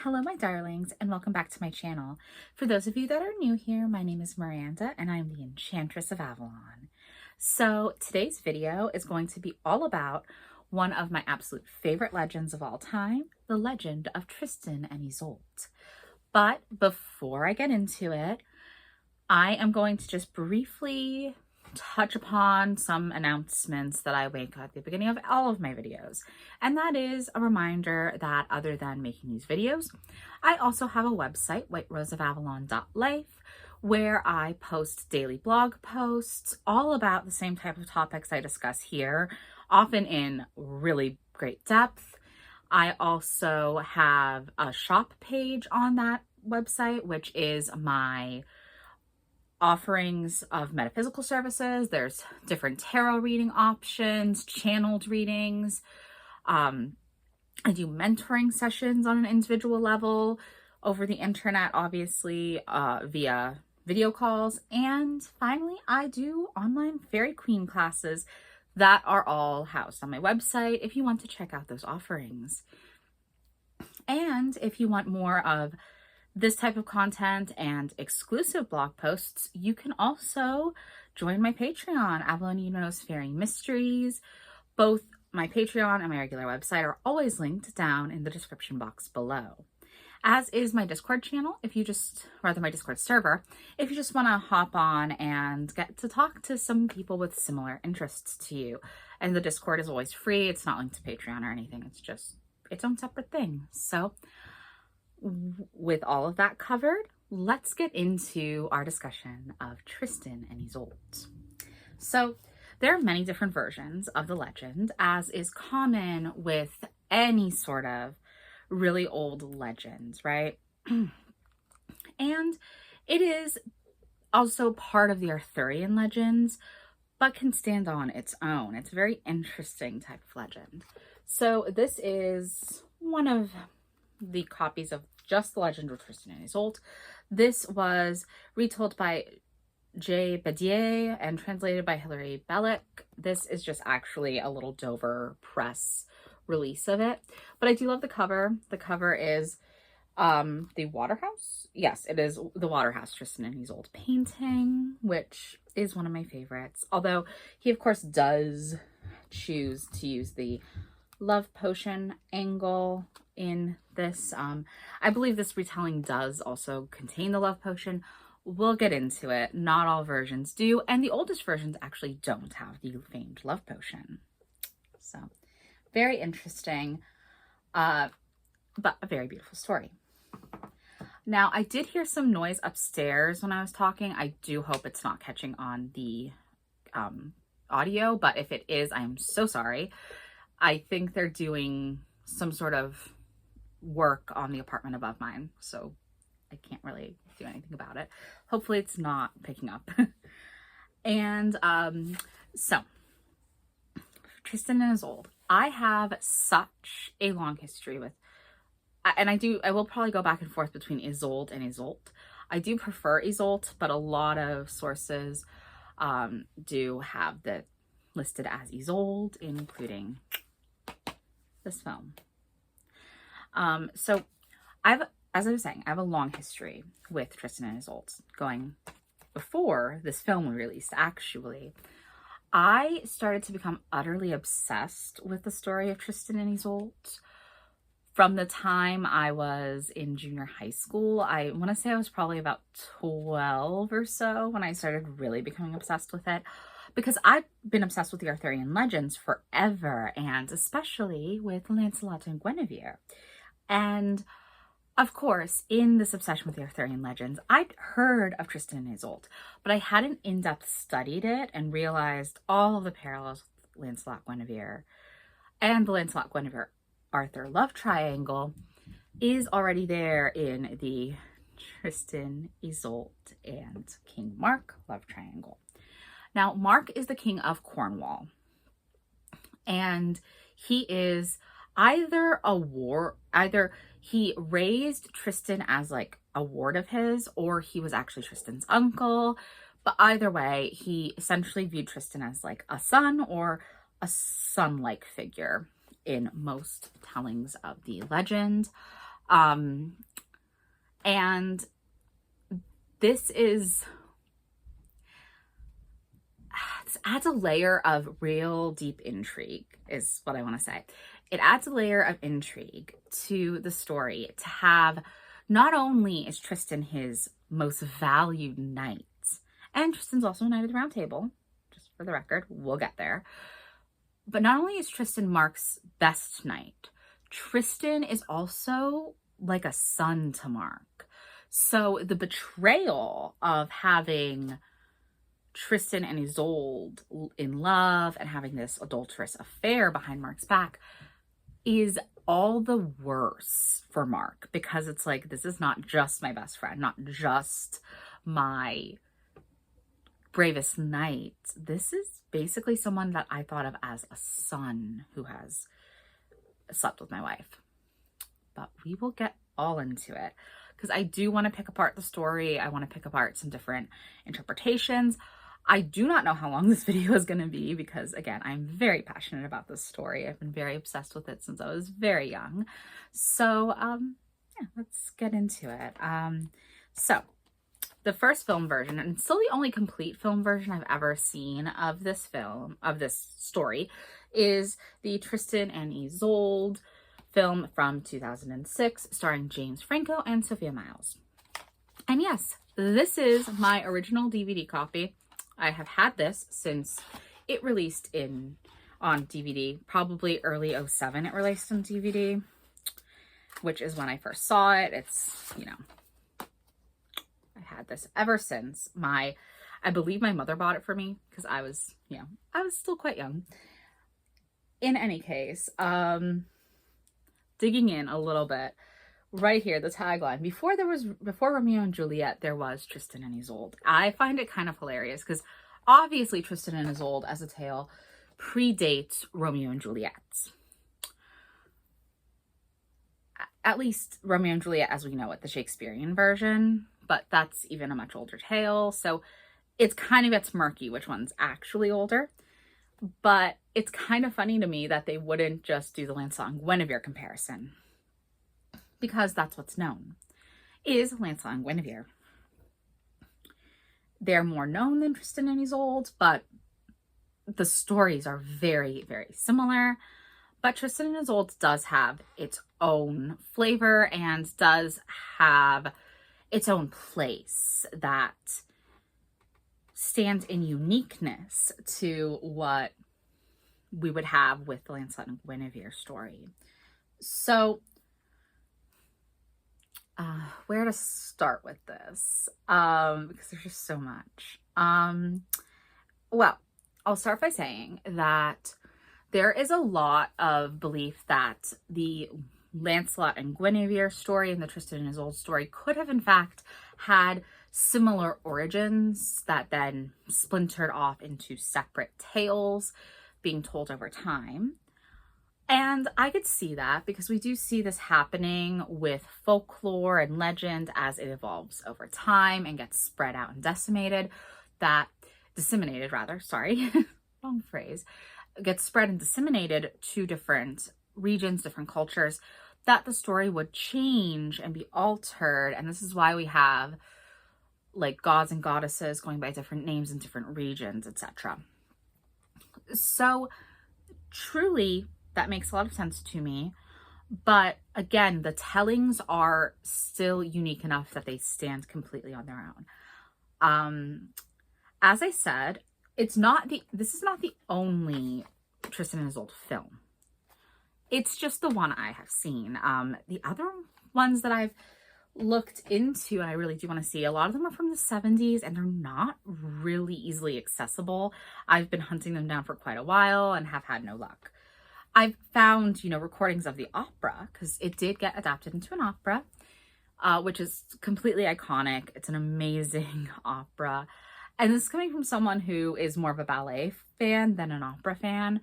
Hello, my darlings, and welcome back to my channel. For those of you that are new here, my name is Miranda, and I'm the Enchantress of Avalon. So today's video is going to be all about one of my absolute favorite legends of all time, the legend of Tristan and Iseult. But before I get into it, I am going to just briefly touch upon some announcements that I make at the beginning of all of my videos. And that is a reminder that other than making these videos, I also have a website, whiteroseofavalon.life, where I post daily blog posts all about the same type of topics I discuss here, often in really great depth. I also have a shop page on that website, which is my offerings of metaphysical services. There's different tarot reading options, channeled readings. I do mentoring sessions on an individual level over the internet, obviously, via video calls. And finally, I do online fairy queen classes that are all housed on my website if you want to check out those offerings. And if you want more of this type of content and exclusive blog posts, you can also join my Patreon, Avalon Knows Fairy Mysteries. Both my Patreon and my regular website are always linked down in the description box below. As is my Discord channel, my Discord server, if you just want to hop on and get to talk to some people with similar interests to you. And the Discord is always free. It's not linked to Patreon or anything. It's just its own separate thing. So with all of that covered, let's get into our discussion of Tristan and Iseult. So there are many different versions of the legend, as is common with any sort of really old legends, right? And it is also part of the Arthurian legends, but can stand on its own. It's a very interesting type of legend. So this is one of the copies of just the legend of Tristan and Iseult. This was retold by J. Bedier and translated by Hilary Bellick. This is just actually a little Dover press release of it, but I do love the cover. The cover is the Waterhouse. Yes, it is the Waterhouse Tristan and Iseult painting, which is one of my favorites. Although he, of course, does choose to use the love potion angle in this. I believe this retelling does also contain the love potion. We'll get into it. Not all versions do, and the oldest versions actually don't have the famed love potion. So very interesting, but a very beautiful story. Now, I did hear some noise upstairs when I was talking. I do hope it's not catching on the audio, but if it is, I'm so sorry. I think they're doing some sort of work on the apartment above mine, so I can't really do anything about it. Hopefully it's not picking up. And so Tristan and Iseult, I have such a long history with, and I will probably go back and forth between Iseult and Iseult. I do prefer Iseult, but a lot of sources do have that listed as Iseult, including this film. So as I was saying, I have a long history with Tristan and Iseult, going before this film was released. Actually, I started to become utterly obsessed with the story of Tristan and Iseult from the time I was in junior high school. I want to say I was probably about 12 or so when I started really becoming obsessed with it, because I've been obsessed with the Arthurian legends forever, and especially with Lancelot and Guinevere. And of course, in this obsession with the Arthurian legends, I'd heard of Tristan and Iseult, but I hadn't in-depth studied it and realized all of the parallels with Lancelot Guinevere. And the Lancelot Guinevere Arthur love triangle is already there in the Tristan, Iseult, and King Mark love triangle. Now, Mark is the king of Cornwall, and he is either he raised Tristan as like a ward of his, or he was actually Tristan's uncle. But either way, he essentially viewed Tristan as like a son or a son-like figure in most tellings of the legend. And this adds a layer of real deep intrigue, is what I want to say. It adds a layer of intrigue to the story to have, not only is Tristan his most valued knight, and Tristan's also a knight of the Round Table, just for the record, we'll get there. But not only is Tristan Mark's best knight, Tristan is also like a son to Mark. So the betrayal of having Tristan and Iseult in love and having this adulterous affair behind Mark's back is all the worse for Mark, because it's like, this is not just my best friend, not just my bravest knight. This is basically someone that I thought of as a son who has slept with my wife. But we will get all into it, because I do want to pick apart the story. I want to pick apart some different interpretations. I do not know how long this video is going to be, because again, I'm very passionate about this story. I've been very obsessed with it since I was very young. So yeah, let's get into it. So the first film version, and still the only complete film version I've ever seen of this film, of this story, is the Tristan and Iseult film from 2006, starring James Franco and Sophia Myles. And yes, this is my original DVD copy. I have had this since it released on DVD, probably early 07 it released on DVD, which is when I first saw it. It's, you know, I had this ever since. I believe my mother bought it for me, because I was, you know, I was still quite young. In any case, digging in a little bit, right here, the tagline, before Romeo and Juliet, there was Tristan and Iseult. I find it kind of hilarious, because obviously Tristan and Iseult as a tale predates Romeo and Juliet. At least Romeo and Juliet as we know it, the Shakespearean version, but that's even a much older tale. So it's kind of gets murky which one's actually older. But it's kind of funny to me that they wouldn't just do the Lancelot and Guinevere comparison, because that's what's known, is Lancelot and Guinevere. They're more known than Tristan and Iseult, but the stories are very, very similar. But Tristan and Iseult does have its own flavor and does have its own place that stands in uniqueness to what we would have with the Lancelot and Guinevere story. So where to start with this? Because there's just so much. Well, I'll start by saying that there is a lot of belief that the Lancelot and Guinevere story and the Tristan and Iseult story could have in fact had similar origins that then splintered off into separate tales being told over time. And I could see that, because we do see this happening with folklore and legend as it evolves over time and gets spread out and disseminated, wrong phrase, gets spread and disseminated to different regions, different cultures, that the story would change and be altered. And this is why we have like gods and goddesses going by different names in different regions, etc. So truly, that makes a lot of sense to me. But again, the tellings are still unique enough that they stand completely on their own. As I said, this is not the only Tristan and Iseult film. It's just the one I have seen. The other ones that I've looked into and I really do want to see, a lot of them are from the 70s and they're not really easily accessible. I've been hunting them down for quite a while and have had no luck. I've found, recordings of the opera, because it did get adapted into an opera, which is completely iconic. It's an amazing opera. And this is coming from someone who is more of a ballet fan than an opera fan.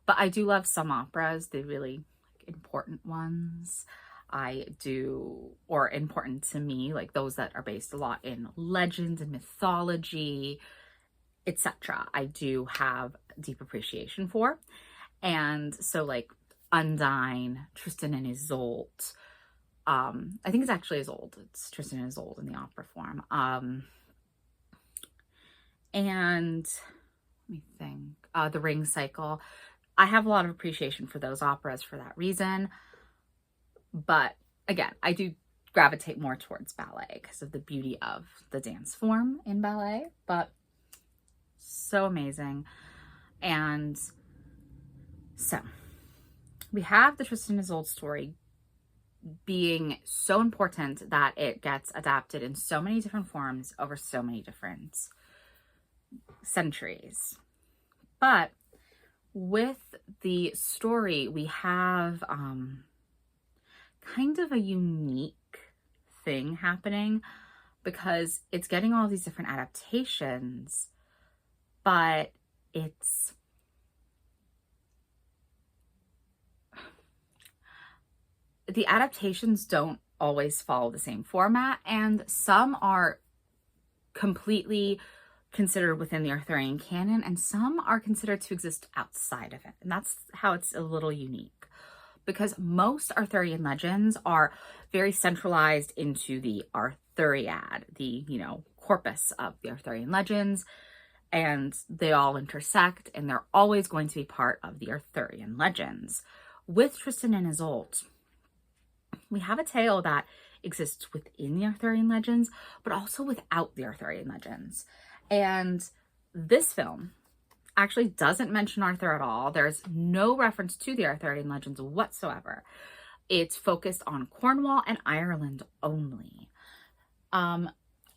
But I do love some operas, the really important ones. Or important to me, like those that are based a lot in legends and mythology, etc. I do have deep appreciation for. And so like Undine, Tristan and Iseult, I think it's actually Iseult. It's Tristan Iseult in the opera form. And let me think, The Ring Cycle. I have a lot of appreciation for those operas for that reason. But again, I do gravitate more towards ballet because of the beauty of the dance form in ballet. But so amazing. And so we have the Tristan Iseult story being so important that it gets adapted in so many different forms over so many different centuries. But with the story, we have kind of a unique thing happening because it's getting all these different adaptations, but the adaptations don't always follow the same format, and some are completely considered within the Arthurian canon, and some are considered to exist outside of it. And that's how it's a little unique, because most Arthurian legends are very centralized into the Arthuriad, the, corpus of the Arthurian legends, and they all intersect, and they're always going to be part of the Arthurian legends. With Tristan and Iseult, we have a tale that exists within the Arthurian legends, but also without the Arthurian legends. And this film actually doesn't mention Arthur at all. There's no reference to the Arthurian legends whatsoever. It's focused on Cornwall and Ireland only.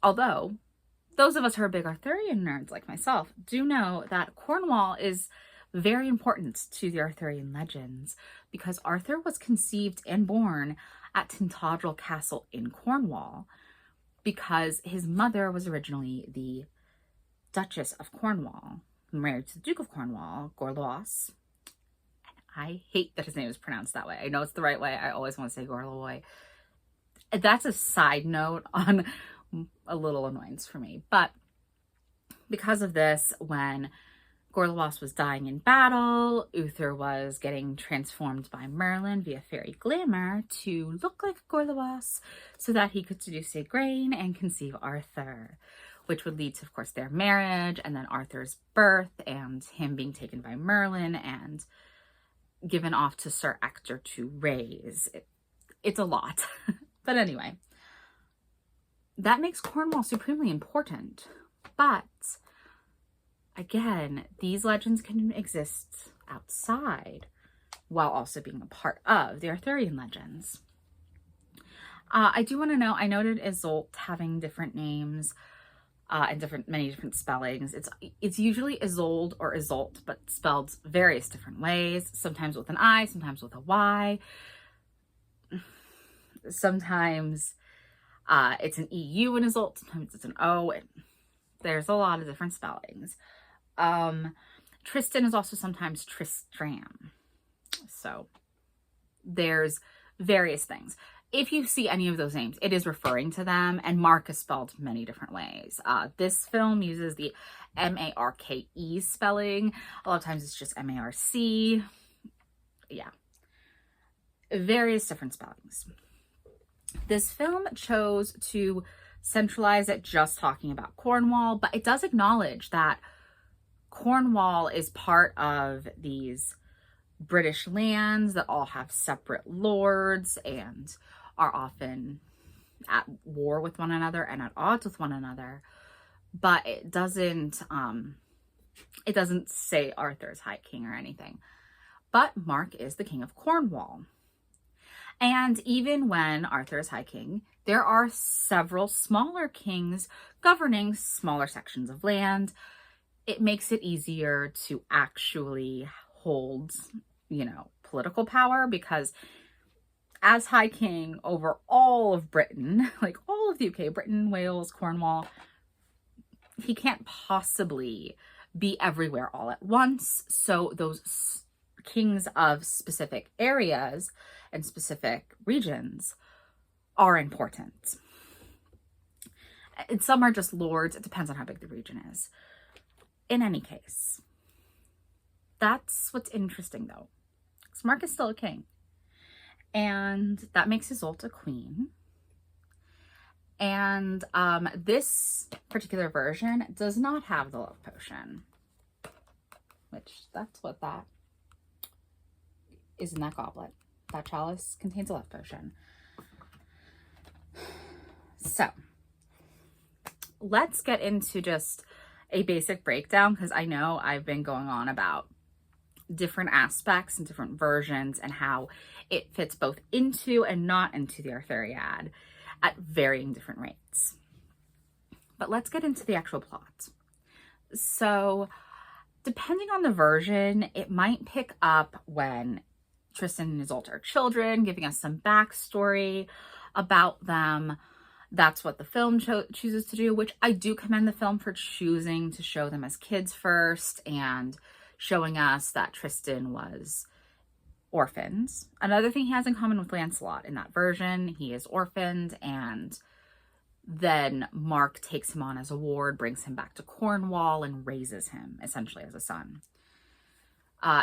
Although those of us who are big Arthurian nerds like myself do know that Cornwall is very important to the Arthurian legends because Arthur was conceived and born at Tintagel Castle in Cornwall because his mother was originally the Duchess of Cornwall, married to the Duke of Cornwall, Gorlois. And I hate that his name is pronounced that way. I know it's the right way. I always want to say Gorlois. That's a side note on a little annoyance for me. But because of this, when Gorlois was dying in battle, Uther was getting transformed by Merlin via fairy glamour to look like Gorlois so that he could seduce Igraine and conceive Arthur, which would lead to, of course, their marriage and then Arthur's birth and him being taken by Merlin and given off to Sir Ector to raise. It's a lot. But anyway, that makes Cornwall supremely important. But again, these legends can exist outside while also being a part of the Arthurian legends. I do want to know, I noted Iseult having different names and many different spellings. It's usually Isolde or Iseult, but spelled various different ways, sometimes with an I, sometimes with a Y. Sometimes it's an EU in Iseult, sometimes it's an O, and there's a lot of different spellings. Tristan is also sometimes Tristram. So there's various things. If you see any of those names, it is referring to them, and Mark is spelled many different ways. This film uses the M-A-R-K-E spelling. A lot of times it's just M-A-R-C. Yeah. Various different spellings. This film chose to centralize it just talking about Cornwall, but it does acknowledge that Cornwall is part of these British lands that all have separate lords and are often at war with one another and at odds with one another. But it doesn't say Arthur's High King or anything. But Mark is the King of Cornwall. And even when Arthur is High King, there are several smaller kings governing smaller sections of land. It makes it easier to actually hold, political power, because as High King over all of Britain, like all of the UK, Britain, Wales, Cornwall, he can't possibly be everywhere all at once. So those kings of specific areas and specific regions are important. And some are just lords. It depends on how big the region is. In any case, that's what's interesting though. Because Mark is still a king. and that makes Iseult a queen. And this particular version does not have the love potion, which that's what that is in that goblet. That chalice contains a love potion. So let's get into just a basic breakdown, because I know I've been going on about different aspects and different versions and how it fits both into and not into the Arthuriad at varying different rates. But let's get into the actual plot. So depending on the version, it might pick up when Tristan and Iseult are children, giving us some backstory about them. That's what the film chooses to do, which I do commend the film for choosing to show them as kids first and showing us that Tristan was orphaned. Another thing he has in common with Lancelot in that version, he is orphaned, and then Mark takes him on as a ward, brings him back to Cornwall, and raises him essentially as a son.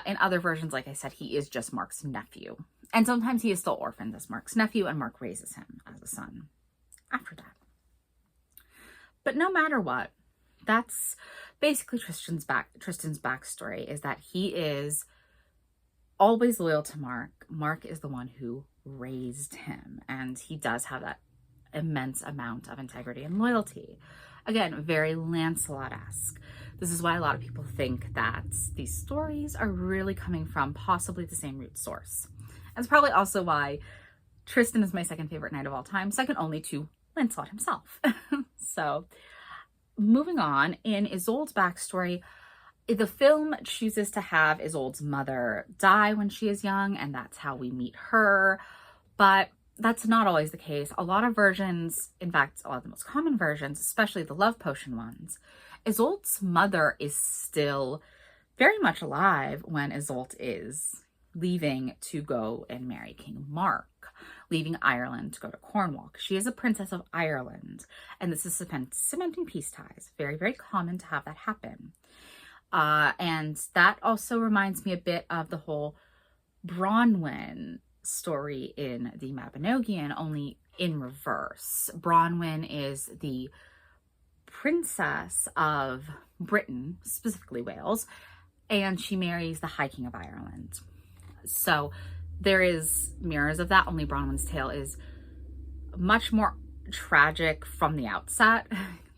In other versions, like I said, he is just Mark's nephew. And sometimes he is still orphaned as Mark's nephew, and Mark raises him as a son after that. But no matter what, that's basically Tristan's backstory, is that he is always loyal to Mark. Mark is the one who raised him, and he does have that immense amount of integrity and loyalty. Again, very Lancelot-esque. This is why a lot of people think that these stories are really coming from possibly the same root source. That's probably also why Tristan is my second favorite knight of all time, second only to Lancelot himself. So moving on, in Iseult's backstory, the film chooses to have Iseult's mother die when she is young, and that's how we meet her. But that's not always the case. A lot of versions, in fact, a lot of the most common versions, especially the love potion ones, Iseult's mother is still very much alive when Iseult is leaving to go and marry King Mark, leaving Ireland to go to Cornwall, because she is a princess of Ireland, and this is cementing peace ties. Very, very common to have that happen. And that also reminds me a bit of the whole Bronwyn story in the Mabinogion, only in reverse. Bronwyn is the princess of Britain, specifically Wales, and she marries the High King of Ireland. So there is mirrors of that, only Bronwyn's tale is much more tragic from the outset.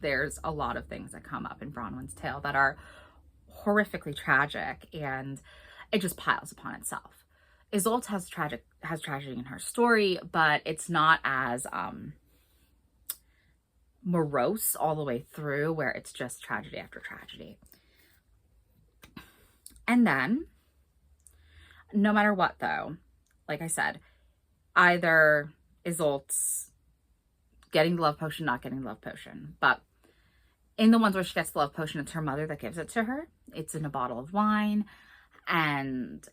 There's a lot of things that come up in Bronwyn's tale that are horrifically tragic, and it just piles upon itself. Iseult has tragedy in her story, but it's not as morose all the way through, where it's just tragedy after tragedy. And then, no matter what though, like I said, either Iseult's getting the love potion, not getting the love potion. But in the ones where she gets the love potion, it's her mother that gives it to her. It's in a bottle of wine, and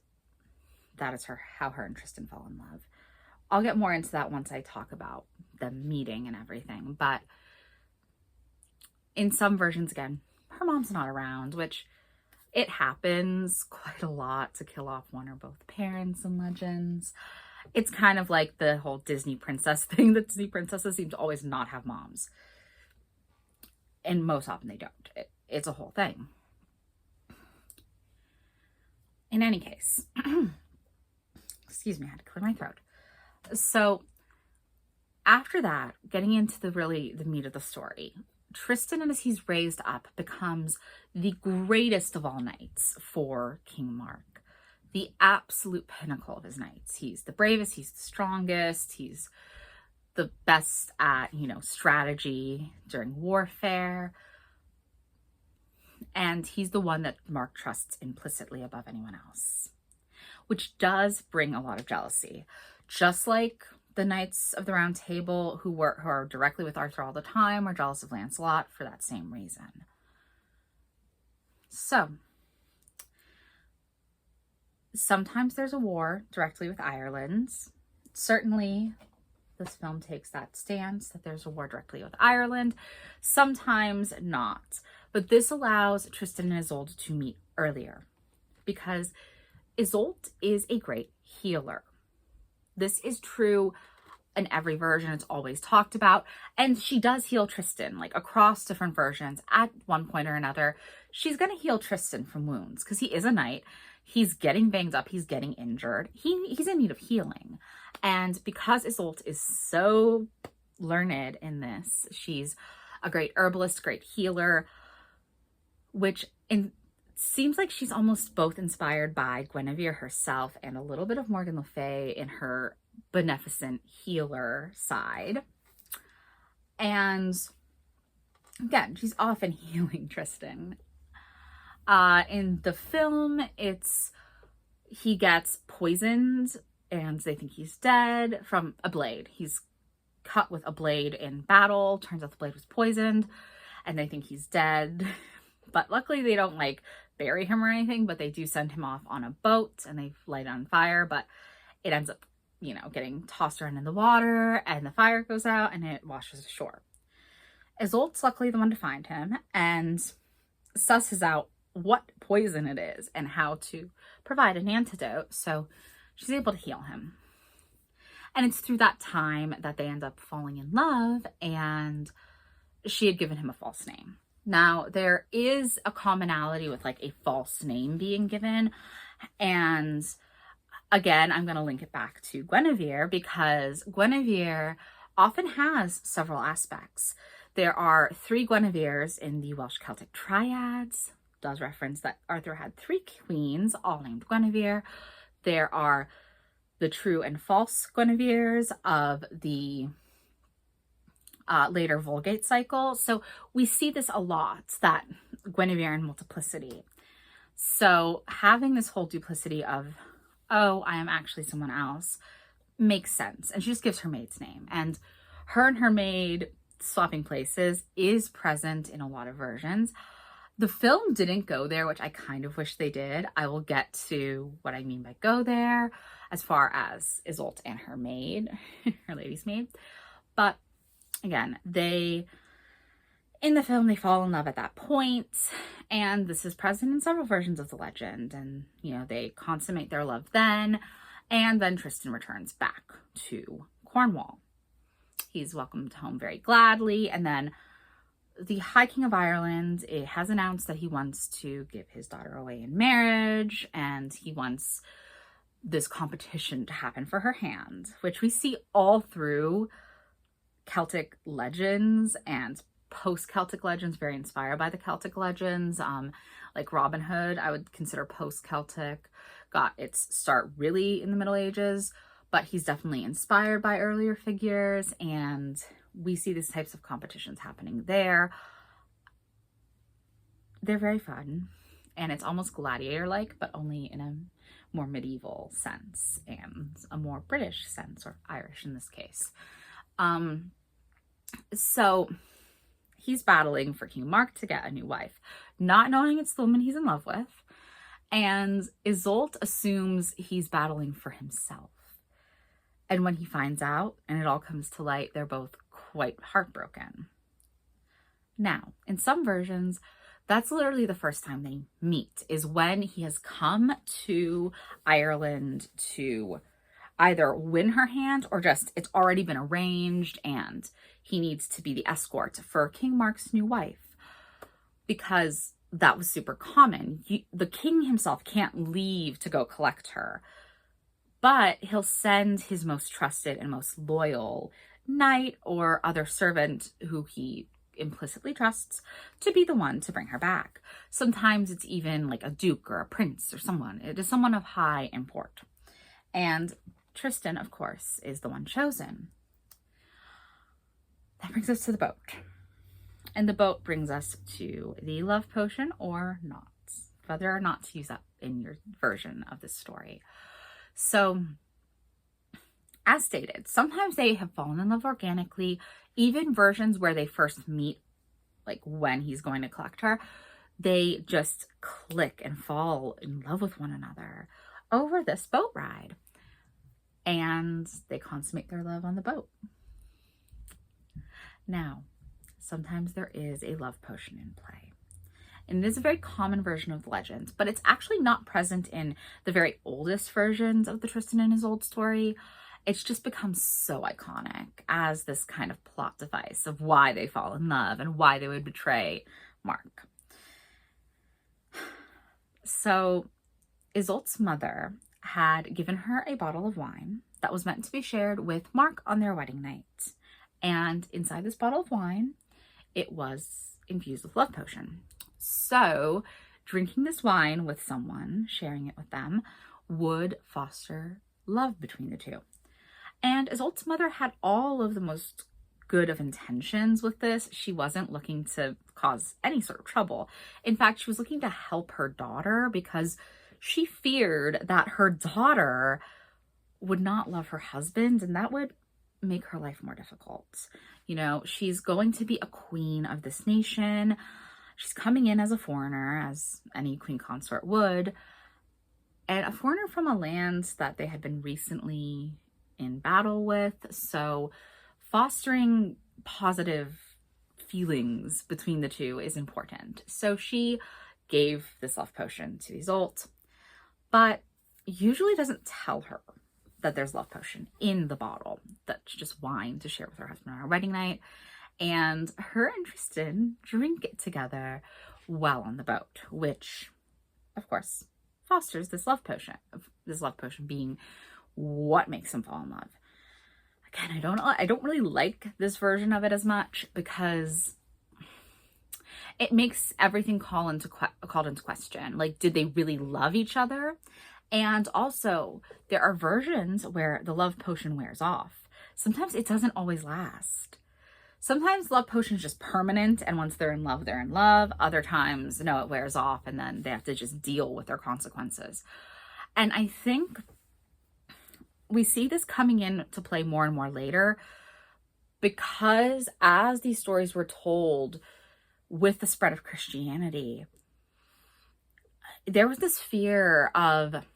that is how her and Tristan fall in love. I'll get more into that once I talk about the meeting and everything. But in some versions, again, her mom's not around, which it happens quite a lot to kill off one or both parents in legends. It's kind of like the whole Disney princess thing. The Disney princesses seem to always not have moms. And most often they don't. It's a whole thing. In any case, excuse me, I had to clear my throat. So after that, getting into the meat of the story, Tristan, as he's raised up, becomes the greatest of all knights for King Mark. The absolute pinnacle of his knights. He's the bravest, he's the strongest, he's the best at, strategy during warfare. And he's the one that Mark trusts implicitly above anyone else, which does bring a lot of jealousy. Just like the Knights of the Round Table who are directly with Arthur all the time are jealous of Lancelot for that same reason. So, sometimes there's a war directly with Ireland. Certainly, this film takes that stance that there's a war directly with Ireland. Sometimes not. But this allows Tristan and Iseult to meet earlier, because Iseult is a great healer. this is true in every version. It's always talked about. And she does heal Tristan, like across different versions at one point or another. She's going to heal Tristan from wounds because he is a knight. He's getting banged up. He's getting injured. He's in need of healing. And because Iseult is so learned in this, she's a great herbalist, great healer, which seems like she's almost both inspired by Guinevere herself and a little bit of Morgan Le Fay in her beneficent healer side. And again, she's often healing Tristan. In the film, he gets poisoned and they think he's dead from a blade. He's cut with a blade in battle. Turns out the blade was poisoned and they think he's dead. But luckily they don't like bury him or anything, but they do send him off on a boat and they light on fire, but it ends up, you know, getting tossed around in the water and the fire goes out and it washes ashore. Iseult's luckily the one to find him and susses out what poison it is and how to provide an antidote. So she's able to heal him. And it's through that time that they end up falling in love, and she had given him a false name. Now, there is a commonality with like a false name being given. And again, I'm going to link it back to Guinevere because Guinevere often has several aspects. There are 3 Guineveres in the Welsh Celtic triads. Does reference that Arthur had 3 queens, all named Guinevere. There are the true and false Guineveres of the later Vulgate cycle. So we see this a lot, that Guinevere and multiplicity. So having this whole duplicity of, oh, I am actually someone else, makes sense. And she just gives her maid's name. And her maid swapping places is present in a lot of versions. The film didn't go there, which I kind of wish they did. I will get to what I mean by go there as far as Iseult and her maid, her lady's maid. But again, in the film, they fall in love at that point, and this is present in several versions of the legend. And, you know, they consummate their love then, and then Tristan returns back to Cornwall. He's welcomed home very gladly, and then the High King of Ireland has announced that he wants to give his daughter away in marriage, and he wants this competition to happen for her hand, which we see all through Celtic legends and post-Celtic legends, very inspired by the Celtic legends. Like Robin Hood, I would consider post-Celtic, got its start really in the Middle Ages, but he's definitely inspired by earlier figures, and we see these types of competitions happening there. They're very fun, and it's almost gladiator-like, but only in a more medieval sense and a more British sense, or Irish in this case. So he's battling for King Mark to get a new wife, not knowing it's the woman he's in love with, and Iseult assumes he's battling for himself. And when he finds out and it all comes to light, they're both quite heartbroken. Now, in some versions, that's literally the first time they meet, is when he has come to Ireland to either win her hand or just it's already been arranged and he needs to be the escort for King Mark's new wife, because that was super common. The king himself can't leave to go collect her, but he'll send his most trusted and most loyal knight or other servant who he implicitly trusts to be the one to bring her back. Sometimes it's even like a duke or a prince or someone. It is someone of high import. And Tristan, of course, is the one chosen. That brings us to the boat. And the boat brings us to the love potion or not, whether or not to use that in your version of this story. So, as stated, sometimes they have fallen in love organically, even versions where they first meet, like when he's going to collect her, they just click and fall in love with one another over this boat ride. And they consummate their love on the boat. Now, sometimes there is a love potion in play. And it is a very common version of the legends, but it's actually not present in the very oldest versions of the Tristan and Iseult story. It's just become so iconic as this kind of plot device of why they fall in love and why they would betray Mark. So Iseult's mother had given her a bottle of wine that was meant to be shared with Mark on their wedding night. And inside this bottle of wine, it was infused with love potion. So drinking this wine with someone, sharing it with them, would foster love between the two. And Iseult's mother had all of the most good of intentions with this. She wasn't looking to cause any sort of trouble. In fact, she was looking to help her daughter because she feared that her daughter would not love her husband, and that would make her life more difficult. You know, she's going to be a queen of this nation. She's coming in as a foreigner, as any queen consort would, and a foreigner from a land that they had been recently in battle with. So fostering positive feelings between the two is important. So she gave this love potion to Iseult, but usually doesn't tell her that there's love potion in the bottle. That's just wine to share with her husband on our wedding night. And her and Tristan drink it together while on the boat, which of course fosters this love potion being what makes them fall in love. Again, I don't really like this version of it as much because it makes everything called into question. Like, did they really love each other? And also, there are versions where the love potion wears off. Sometimes it doesn't always last. Sometimes love potion is just permanent, and once they're in love, they're in love. Other times, no, it wears off, and then they have to just deal with their consequences. And I think we see this coming in to play more and more later, because as these stories were told with the spread of Christianity, there was this fear of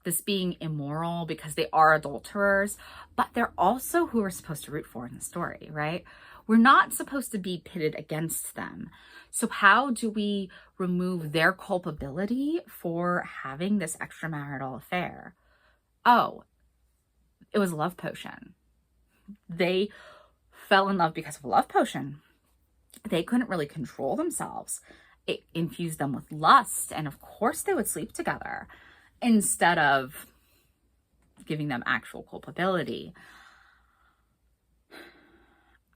this being immoral because they are adulterers, but they're also who we're supposed to root for in the story, right? We're not supposed to be pitted against them. So how do we remove their culpability for having this extramarital affair? Oh, it was a love potion. They fell in love because of a love potion. They couldn't really control themselves. It infused them with lust, and of course they would sleep together instead of giving them actual culpability.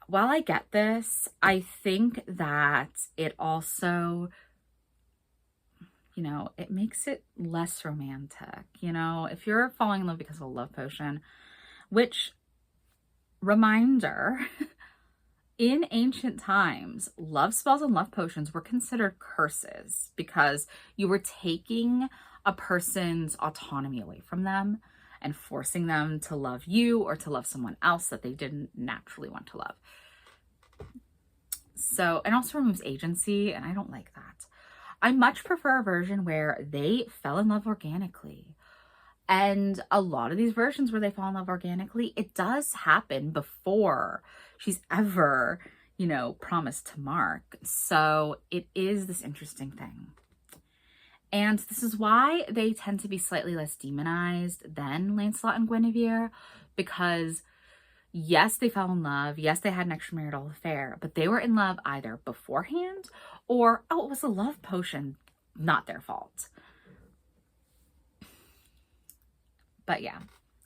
While I get this, I think that it also, you know, it makes it less romantic. You know, if you're falling in love because of a love potion, which, reminder, in ancient times, love spells and love potions were considered curses because you were taking a person's autonomy away from them and forcing them to love you or to love someone else that they didn't naturally want to love. So, and also removes agency, and I don't like that. I much prefer a version where they fell in love organically. And a lot of these versions where they fall in love organically, it does happen before she's ever, you know, promised to Mark. So it is this interesting thing. And this is why they tend to be slightly less demonized than Lancelot and Guinevere, because yes, they fell in love. Yes, they had an extramarital affair, but they were in love either beforehand or, oh, it was a love potion, not their fault. But yeah,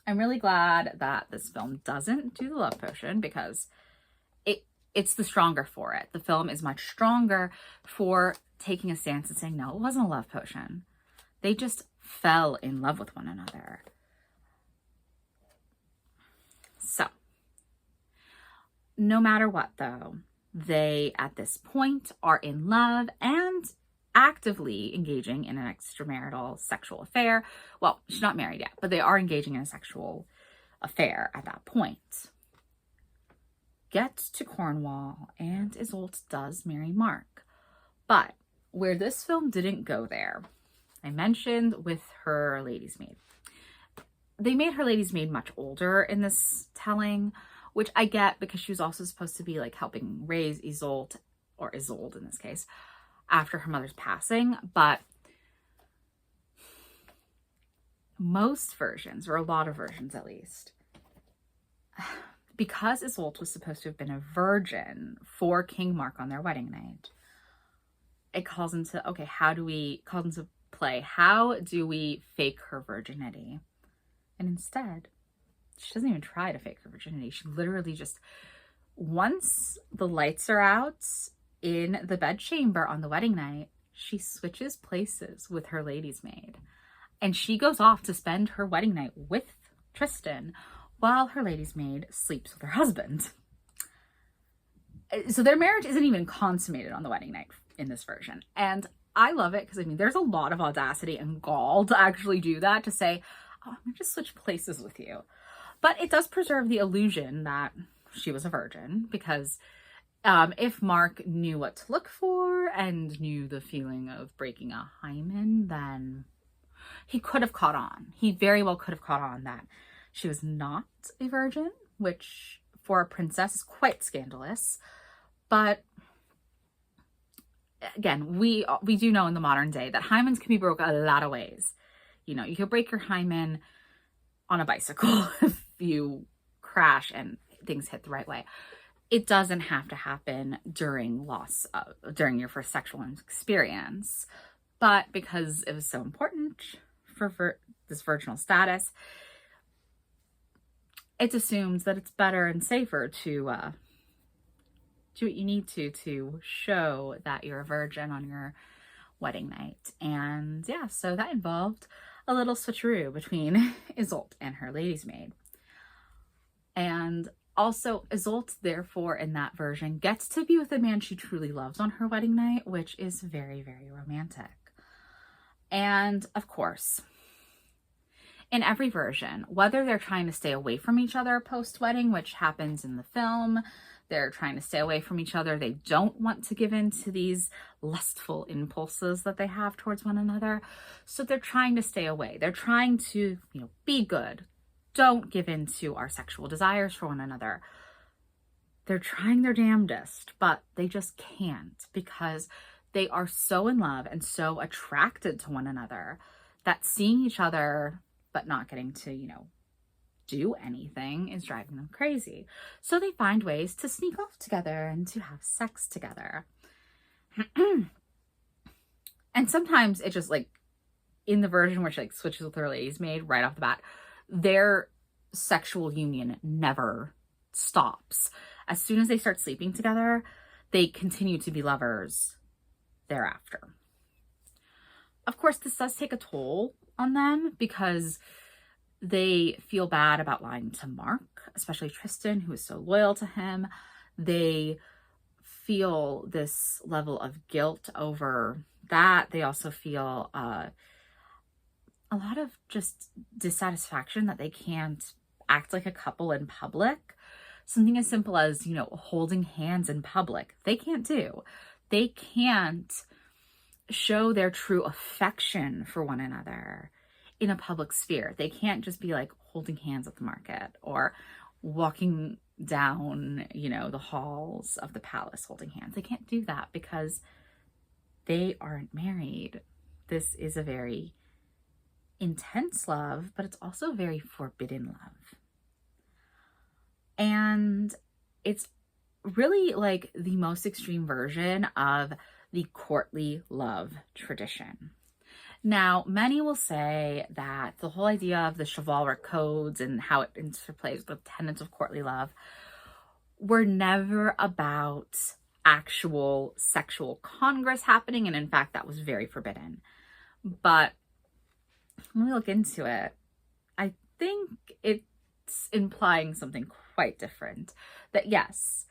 I'm really glad that this film doesn't do the love potion because it's the stronger for it. The film is much stronger for taking a stance and saying, no, it wasn't a love potion. They just fell in love with one another. So, no matter what though, they at this point are in love and actively engaging in an extramarital sexual affair. Well, she's not married yet, but they are engaging in a sexual affair at that point. Get to Cornwall, and Iseult does marry Mark. But where this film didn't go there, I mentioned with her lady's maid. They made her lady's maid much older in this telling, which I get because she was also supposed to be like helping raise Iseult, or Isolde in this case, after her mother's passing. But most versions, or a lot of versions at least, because Iseult was supposed to have been a virgin for King Mark on their wedding night, it calls into, okay, calls into play, how do we fake her virginity? And instead, she doesn't even try to fake her virginity. She literally just, once the lights are out in the bedchamber on the wedding night, she switches places with her lady's maid. And she goes off to spend her wedding night with Tristan while her lady's maid sleeps with her husband. So their marriage isn't even consummated on the wedding night in this version. And I love it because, I mean, there's a lot of audacity and gall to actually do that, to say, oh, I'm going to just switch places with you. But it does preserve the illusion that she was a virgin, because if Mark knew what to look for and knew the feeling of breaking a hymen, then he could have caught on. He very well could have caught on that she was not a virgin, which for a princess is quite scandalous. But again, we do know in the modern day that hymens can be broken a lot of ways. You know, you could break your hymen on a bicycle if you crash and things hit the right way. It doesn't have to happen during your first sexual experience. But because it was so important for this virginal status, it's assumed that it's better and safer to do what you need to show that you're a virgin on your wedding night. And yeah, so that involved a little switcheroo between Iseult and her lady's maid. And also, Iseult, therefore, in that version, gets to be with the man she truly loves on her wedding night, which is very, very romantic. And of course, in every version, whether they're trying to stay away from each other post-wedding, which happens in the film, they're trying to stay away from each other, they don't want to give in to these lustful impulses that they have towards one another, so they're trying to stay away. They're trying to, be good. Don't give in to our sexual desires for one another. They're trying their damnedest, but they just can't, because they are so in love and so attracted to one another that seeing each other but not getting to, do anything is driving them crazy. So they find ways to sneak off together and to have sex together. And sometimes it just, in the version where she switches with her lady's maid right off the bat, their sexual union never stops. As soon as they start sleeping together, they continue to be lovers thereafter. Of course, this does take a toll on them, because they feel bad about lying to Mark, especially Tristan, who is so loyal to him. They feel this level of guilt over that. They also feel a lot of just dissatisfaction that they can't act like a couple in public. Something as simple as, holding hands in public, they can't do. They can't show their true affection for one another in a public sphere. They can't just be holding hands at the market or walking down, the halls of the palace holding hands. They can't do that because they aren't married. This is a very intense love, but it's also very forbidden love. And it's really the most extreme version of the courtly love tradition. Now, many will say that the whole idea of the chivalric codes and how it interplays with tenets of courtly love were never about actual sexual congress happening, and in fact, that was very forbidden. But when we look into it, I think it's implying something quite different. That yes,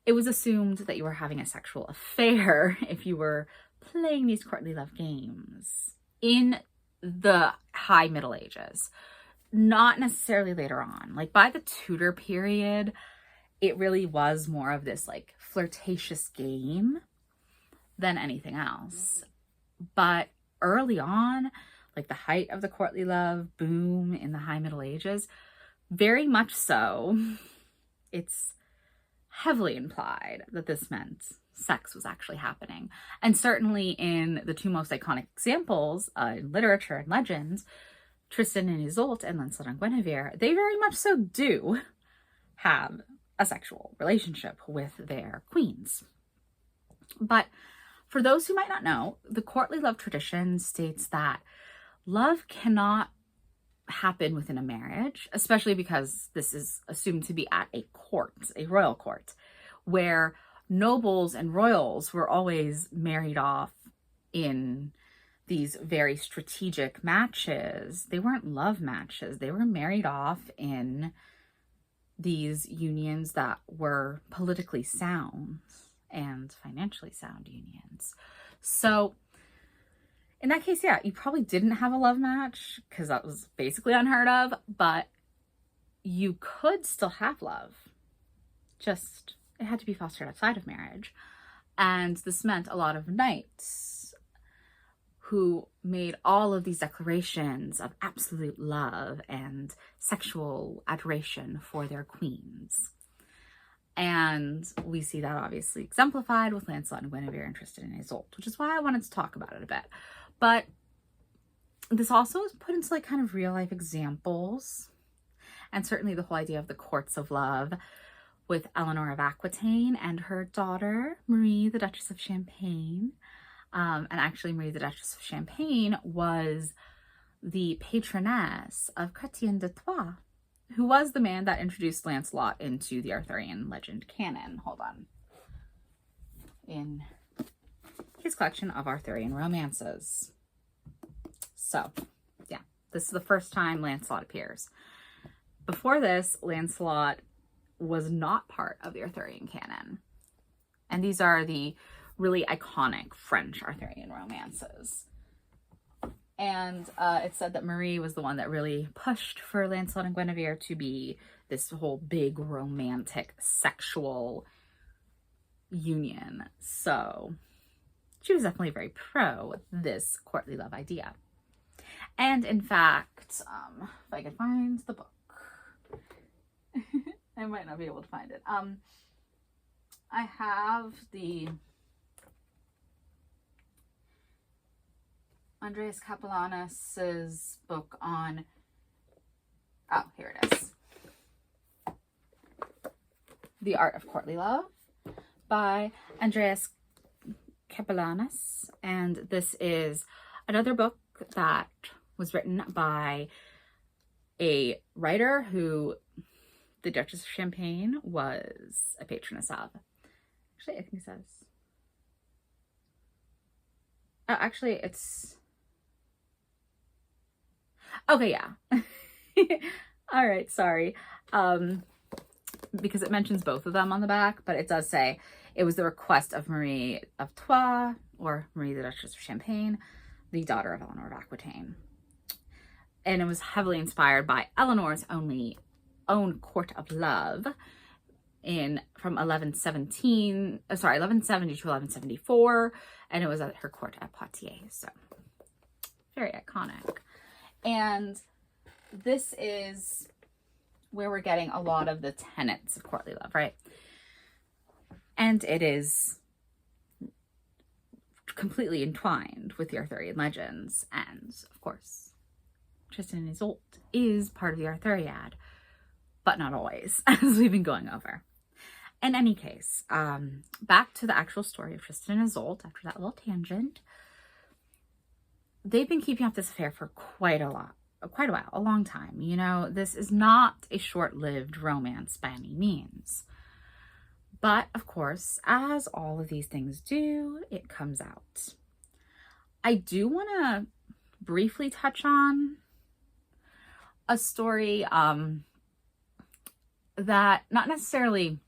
it was assumed that you were having a sexual affair if you were playing these courtly love games in the high Middle Ages, not necessarily later on. By the Tudor period, it really was more of this flirtatious game than anything else. But early on, the height of the courtly love boom in the high Middle Ages, very much so, it's heavily implied that this meant sex was actually happening. And certainly in the two most iconic examples in literature and legends, Tristan and Iseult and Lancelot and Guinevere, they very much so do have a sexual relationship with their queens. But for those who might not know, the courtly love tradition states that love cannot happen within a marriage, especially because this is assumed to be at a court, a royal court, where nobles and royals were always married off in these very strategic matches. They weren't love matches. They were married off in these unions that were politically sound and financially sound unions. So in that case, yeah, you probably didn't have a love match because that was basically unheard of, but you could still have love. Just, it had to be fostered outside of marriage. And this meant a lot of knights who made all of these declarations of absolute love and sexual adoration for their queens. And we see that obviously exemplified with Lancelot and Guinevere and Tristan Iseult, which is why I wanted to talk about it a bit. But this also is put into like kind of real life examples, and certainly the whole idea of the courts of love with Eleanor of Aquitaine and her daughter, Marie, the Duchess of Champagne. And actually Marie, the Duchess of Champagne was the patroness of Chrétien de Troyes, who was the man that introduced Lancelot into the Arthurian legend canon. Hold on. In his collection of Arthurian romances. So, yeah, this is the first time Lancelot appears. Before this, Lancelot was not part of the Arthurian canon. And these are the really iconic French Arthurian romances. And it's said that Marie was the one that really pushed for Lancelot and Guinevere to be this whole big romantic sexual union. So she was definitely very pro this courtly love idea. And in fact, if I could find the book, I might not be able to find it. I have the Andreas Capellanus's book on, oh, here it is. The Art of Courtly Love by Andreas Capellanus. And this is another book that was written by a writer who the Duchess of Champagne was a patroness of. Actually, I think it says, oh, actually it's, okay, yeah. All right, sorry. Because it mentions both of them on the back, but it does say it was the request of Marie of Troyes, or Marie the Duchess of Champagne, the daughter of Eleanor of Aquitaine. And it was heavily inspired by Eleanor's own court of love from 1170 to 1174, and it was at her court at Poitiers. So very iconic. And this is where we're getting a lot of the tenets of courtly love, right? And it is completely entwined with the Arthurian legends. And of course, Tristan and Iseult is part of the Arthuriad, but not always, as we've been going over. In any case, back to the actual story of Tristan and Iseult after that little tangent. They've been keeping up this affair for quite a while, a long time. You know, this is not a short-lived romance by any means. But, of course, as all of these things do, it comes out. I do want to briefly touch on a story that not necessarily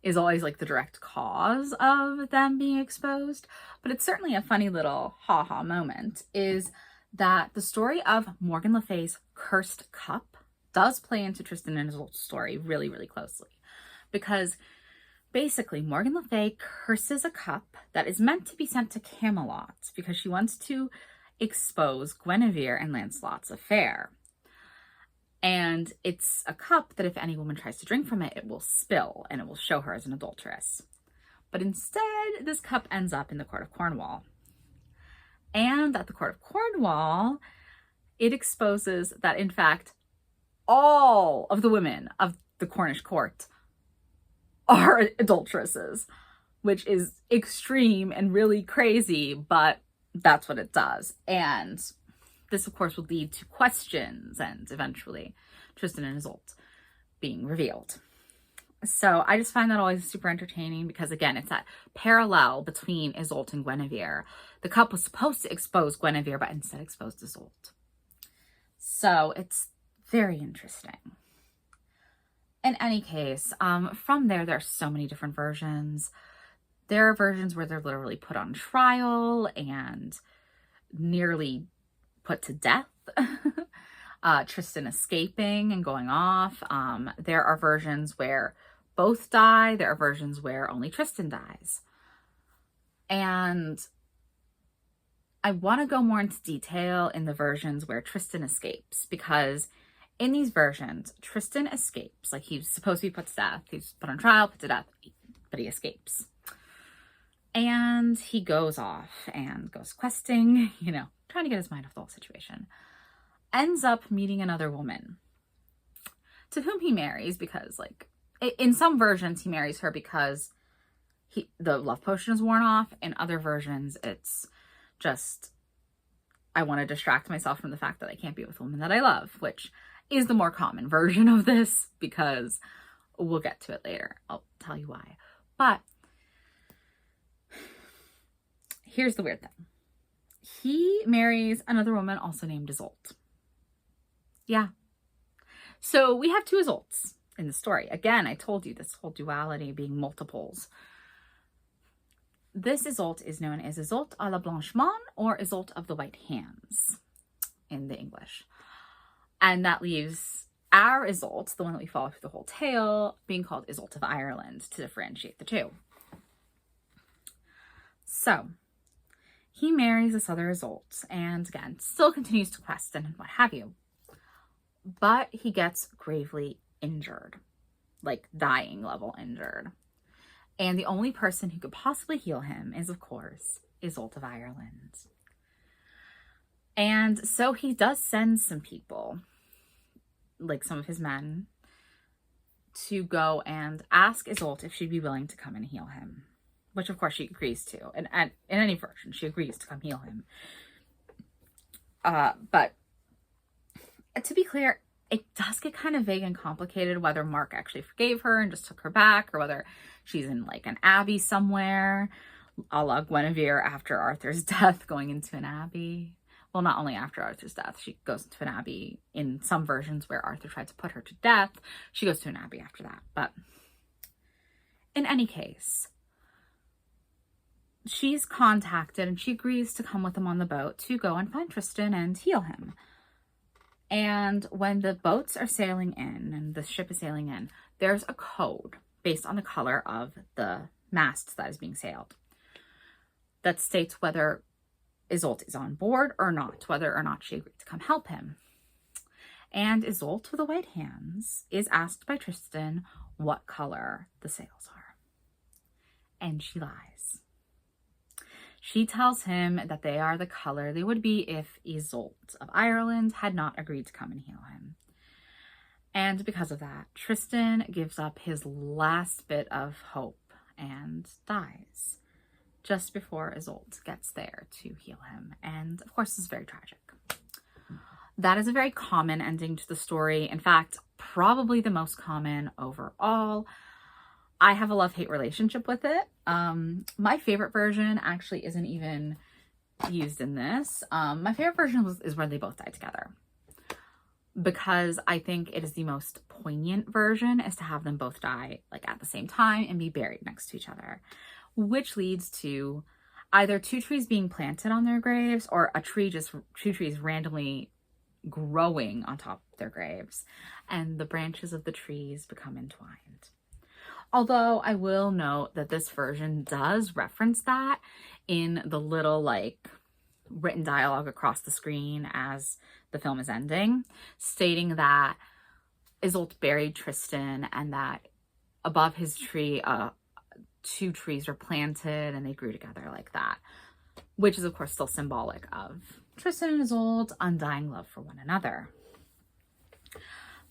is always like the direct cause of them being exposed, but it's certainly a funny little ha-ha moment, is that the story of Morgan Le Fay's cursed cup does play into Tristan and Iseult's story really, really closely. Because basically Morgan Le Fay curses a cup that is meant to be sent to Camelot because she wants to expose Guinevere and Lancelot's affair. And it's a cup that if any woman tries to drink from it, it will spill and it will show her as an adulteress. But instead, this cup ends up in the court of Cornwall. And at the court of Cornwall, it exposes that, in fact, all of the women of the Cornish court are adulteresses, which is extreme and really crazy, but that's what it does. And this, of course, would lead to questions and eventually Tristan and Iseult being revealed. So I just find that always super entertaining because, again, it's that parallel between Iseult and Guinevere. The cup was supposed to expose Guinevere, but instead exposed Iseult. So it's very interesting. In any case, from there are so many different versions. There are versions where they're literally put on trial and nearly put to death. Tristan escaping and going off. There are versions where both die. There are versions where only Tristan dies. And I want to go more into detail in the versions where Tristan escapes, because in these versions, Tristan escapes. Like, he's supposed to be put to death. He's put on trial, put to death, but he escapes. And he goes off and goes questing, you know, trying to get his mind off the whole situation. Ends up meeting another woman to whom he marries because, like, in some versions, he marries her because the love potion is worn off. In other versions, it's just, I want to distract myself from the fact that I can't be with a woman that I love, which is the more common version of this, because we'll get to it later. I'll tell you why. But here's the weird thing. He marries another woman also named Iseult. Yeah. So we have two Iseults in the story. Again, I told you this whole duality being multiples. This Iseult is known as Iseult à la Blanchement or Iseult of the White Hands in the English. And that leaves our Iseult, the one that we follow through the whole tale, being called Iseult of Ireland to differentiate the two. So he marries this other Iseult and, again, still continues to quest and what have you. But he gets gravely injured, like dying level injured. And the only person who could possibly heal him is, of course, Iseult of Ireland. And so he does send some people, like some of his men, to go and ask Iseult if she'd be willing to come and heal him. Which, of course, she agrees to. And in any version, she agrees to come heal him. But to be clear, it does get kind of vague and complicated whether Mark actually forgave her and just took her back, or whether she's in like an abbey somewhere, a la Guinevere after Arthur's death, going into an abbey. Well, not only after Arthur's death, she goes into an abbey in some versions where Arthur tried to put her to death. She goes to an abbey after that. But in any case, she's contacted and she agrees to come with them on the boat to go and find Tristan and heal him. And when the boats are sailing in and the ship is sailing in, there's a code based on the color of the mast that is being sailed that states whether Iseult is on board or not, whether or not she agreed to come help him. And Iseult with the white hands is asked by Tristan what color the sails are. And she lies. She tells him that they are the color they would be if Iseult of Ireland had not agreed to come and heal him. And because of that, Tristan gives up his last bit of hope and dies just before Iseult gets there to heal him. And of course, this is very tragic. That is a very common ending to the story. In fact, probably the most common overall. I have a love-hate relationship with it. My favorite version actually isn't even used in this. My favorite version is where they both die together, because I think it is the most poignant version, is to have them both die like at the same time and be buried next to each other, which leads to either two trees being planted on their graves or two trees randomly growing on top of their graves, and the branches of the trees become entwined. Although I will note that this version does reference that in the little like written dialogue across the screen as the film is ending, stating that Iseult buried Tristan and that above his tree, two trees were planted and they grew together like that, which is of course still symbolic of Tristan and Iseult's undying love for one another.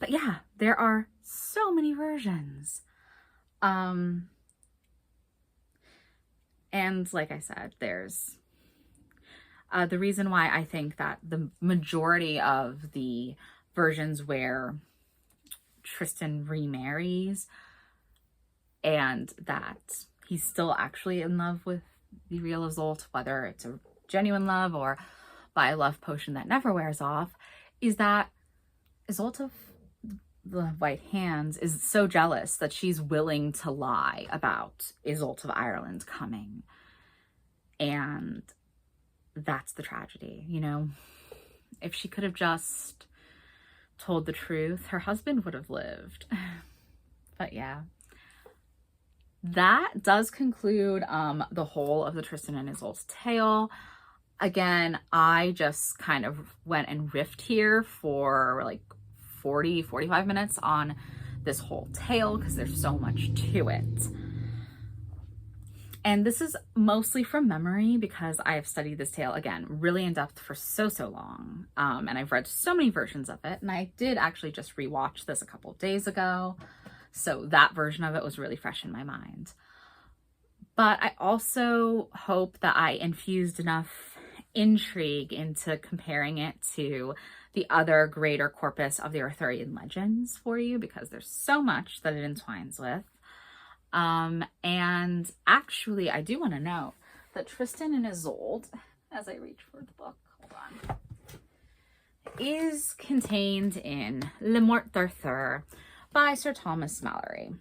But yeah, there are so many versions. And like I said, there's the reason why I think that the majority of the versions where Tristan remarries and that he's still actually in love with the real Iseult, whether it's a genuine love or by a love potion that never wears off, is that Iseult of the White Hands is so jealous that she's willing to lie about Iseult of Ireland coming. And that's the tragedy, you know? If she could have just told the truth, her husband would have lived. But yeah. That does conclude the whole of the Tristan and Iseult's tale. Again, I just kind of went and riffed here for like 45 minutes on this whole tale because there's so much to it. And this is mostly from memory because I have studied this tale, again, really in depth for so long. And I've read so many versions of it. And I did actually just rewatch this a couple of days ago. So that version of it was really fresh in my mind. But I also hope that I infused enough intrigue into comparing it to the other greater corpus of the Arthurian legends for you, because there's so much that it entwines with. And actually, I do want to note that Tristan and Iseult, as I reach for the book, hold on, is contained in Le Morte d'Arthur by Sir Thomas Malory.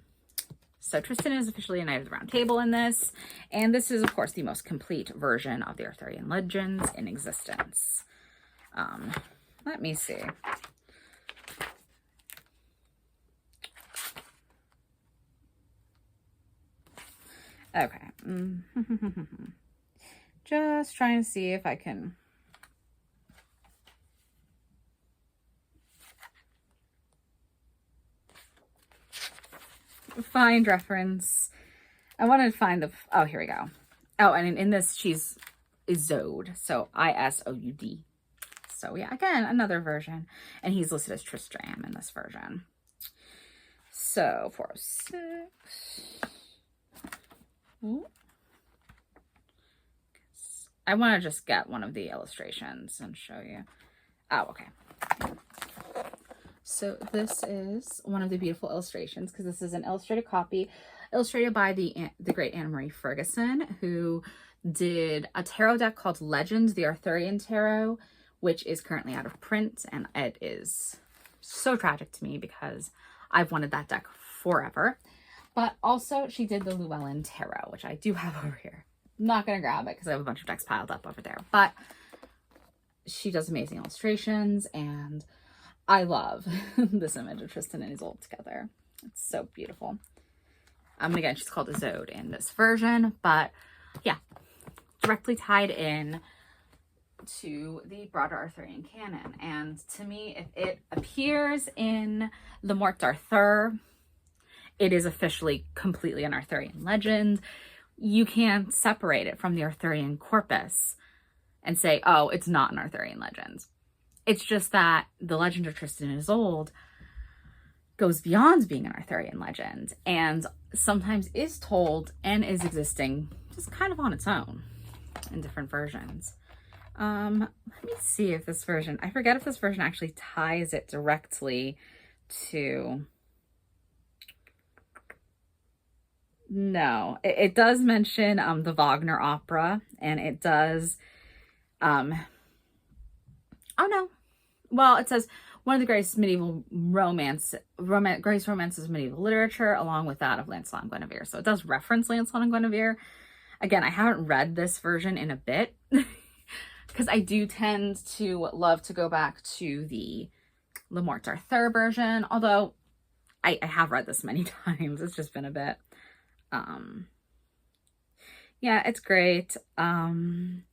So Tristan is officially a Knight of the Round Table in this, and this is, of course, the most complete version of the Arthurian legends in existence. Let me see. Okay. Just trying to see if I can find reference. I wanted to find the, oh, here we go. Oh, and in this, she's Isoud. So Isoud. So yeah, again, another version. And he's listed as Tristram in this version. So 406. Ooh. I want to just get one of the illustrations and show you. Oh, okay. So this is one of the beautiful illustrations, because this is an illustrated copy illustrated by the great Anna Marie Ferguson, who did a tarot deck called Legends, the Arthurian Tarot, which is currently out of print. And it is so tragic to me because I've wanted that deck forever. But also she did the Llewellyn Tarot, which I do have over here. I'm not going to grab it because I have a bunch of decks piled up over there. But she does amazing illustrations, and I love this image of Tristan and Iseult together. It's so beautiful. And again, she's called Isoud in this version, but yeah, directly tied in to the broader Arthurian canon. And to me, if it appears in Le Morte d'Arthur, it is officially completely an Arthurian legend. You can't separate it from the Arthurian corpus and say, oh, it's not an Arthurian legend. It's just that the legend of Tristan and Iseult goes beyond being an Arthurian legend and sometimes is told and is existing just kind of on its own in different versions. Let me see if this version, I forget if this version actually ties it directly to... No, it does mention the Wagner opera, and it does, oh no, well, it says one of the greatest medieval greatest romances of medieval literature, along with that of Lancelot and Guinevere. So it does reference Lancelot and Guinevere. Again, I haven't read this version in a bit because I do tend to love to go back to the Le Morte d'Arthur version, although I have read this many times. It's just been a bit. Yeah, it's great. And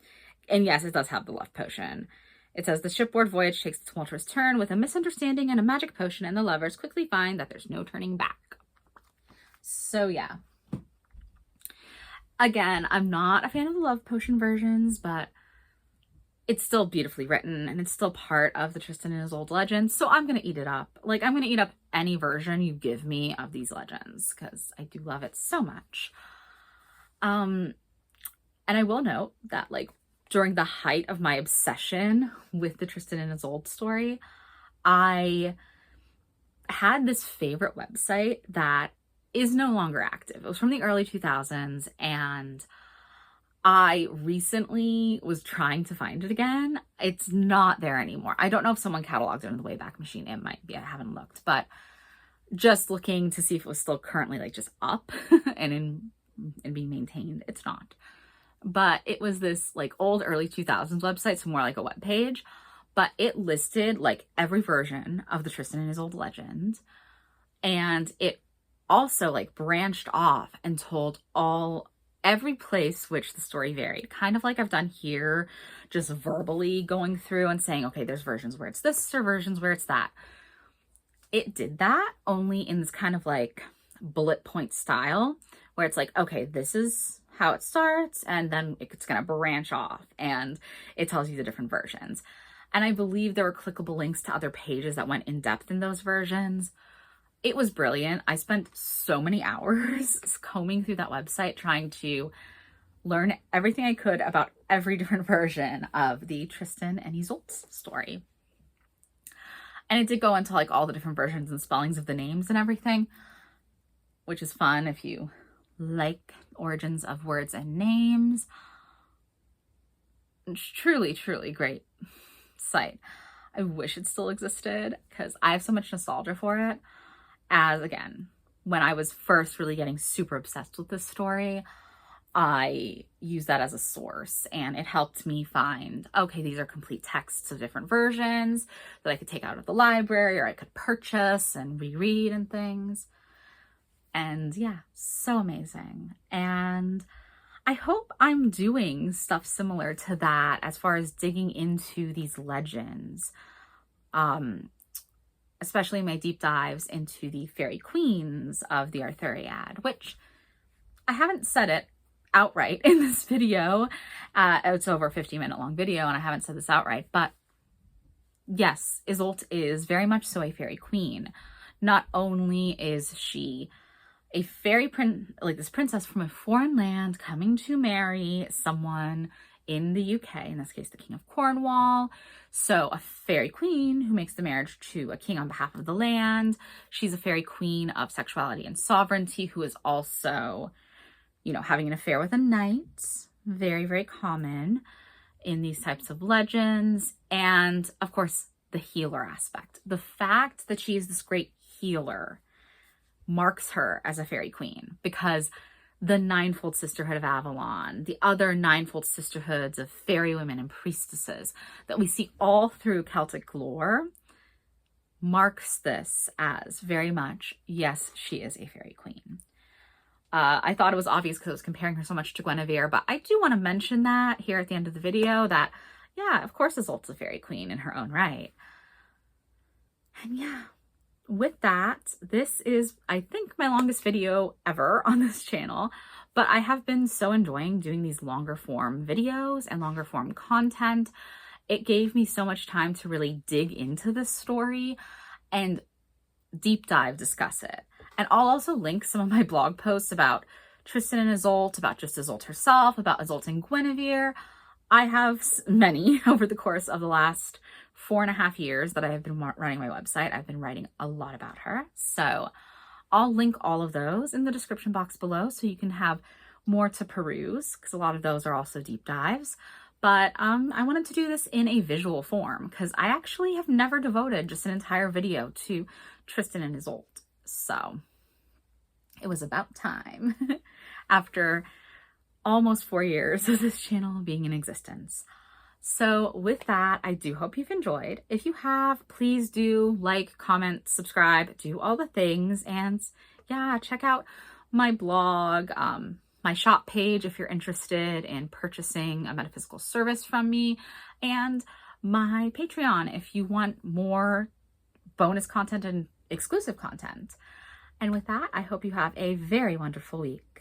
yes, it does have the love potion. It says the shipboard voyage takes a tumultuous turn with a misunderstanding and a magic potion, and the lovers quickly find that there's no turning back. So yeah. Again, I'm not a fan of the love potion versions, but it's still beautifully written and it's still part of the Tristan and Iseult legends. So I'm going to eat it up. Like, I'm going to eat up any version you give me of these legends because I do love it so much. And I will note that, like, during the height of my obsession with the Tristan and Iseult story, I had this favorite website that is no longer active. It was from the early 2000s, and I recently was trying to find it again. It's not there anymore. I don't know if someone cataloged it in the Wayback Machine. It might be. I haven't looked, but just looking to see if it was still currently like just up and being maintained. It's not. But it was this like old early 2000s website, so more like a web page, but it listed like every version of the Tristan and Iseult legend. And it also like branched off and told every place which the story varied, kind of like I've done here, just verbally going through and saying, okay, there's versions where it's this or versions where it's that. It did that only in this kind of like bullet point style where it's like, okay, this is how it starts, and then it's going to branch off and it tells you the different versions. And I believe there were clickable links to other pages that went in depth in those versions. It was brilliant. I spent so many hours combing through that website trying to learn everything I could about every different version of the Tristan and Iseult story. And it did go into like all the different versions and spellings of the names and everything, which is fun if you like origins of words and names. It's truly, truly great site. I wish it still existed because I have so much nostalgia for it. As again, when I was first really getting super obsessed with this story, I used that as a source and it helped me find, okay, these are complete texts of different versions that I could take out of the library or I could purchase and reread and things. And yeah, so amazing. And I hope I'm doing stuff similar to that as far as digging into these legends, especially my deep dives into the fairy queens of the Arthuriad, which I haven't said it outright in this video. It's over a 50-minute long video and I haven't said this outright, but yes, Iseult is very much so a fairy queen. Not only is she a fairy this princess from a foreign land coming to marry someone in the UK, in this case, the King of Cornwall. So a fairy queen who makes the marriage to a king on behalf of the land. She's a fairy queen of sexuality and sovereignty who is also, you know, having an affair with a knight. Very, very common in these types of legends. And of course, the healer aspect. The fact that she is this great healer marks her as a fairy queen because the ninefold sisterhood of Avalon, the other ninefold sisterhoods of fairy women and priestesses that we see all through Celtic lore, marks this as very much, yes, she is a fairy queen. I thought it was obvious because I was comparing her so much to Guinevere, but I do want to mention that here at the end of the video that, yeah, of course Iseult's a fairy queen in her own right. And yeah, with that, this is, I think, my longest video ever on this channel, but I have been so enjoying doing these longer form videos and longer form content. It gave me so much time to really dig into this story and deep dive discuss it. And I'll also link some of my blog posts about Tristan and Iseult, about just Iseult herself, about Iseult and Guinevere. I have many over the course of the last 4.5 years that I have been running my website. I've been writing a lot about her. So I'll link all of those in the description box below so you can have more to peruse because a lot of those are also deep dives. But I wanted to do this in a visual form because I actually have never devoted just an entire video to Tristan and Iseult. So it was about time after almost 4 years of this channel being in existence. So with that, I do hope you've enjoyed. If you have, please do like, comment, subscribe, do all the things. And yeah, check out my blog, my shop page if you're interested in purchasing a metaphysical service from me, and my Patreon if you want more bonus content and exclusive content. And with that, I hope you have a very wonderful week.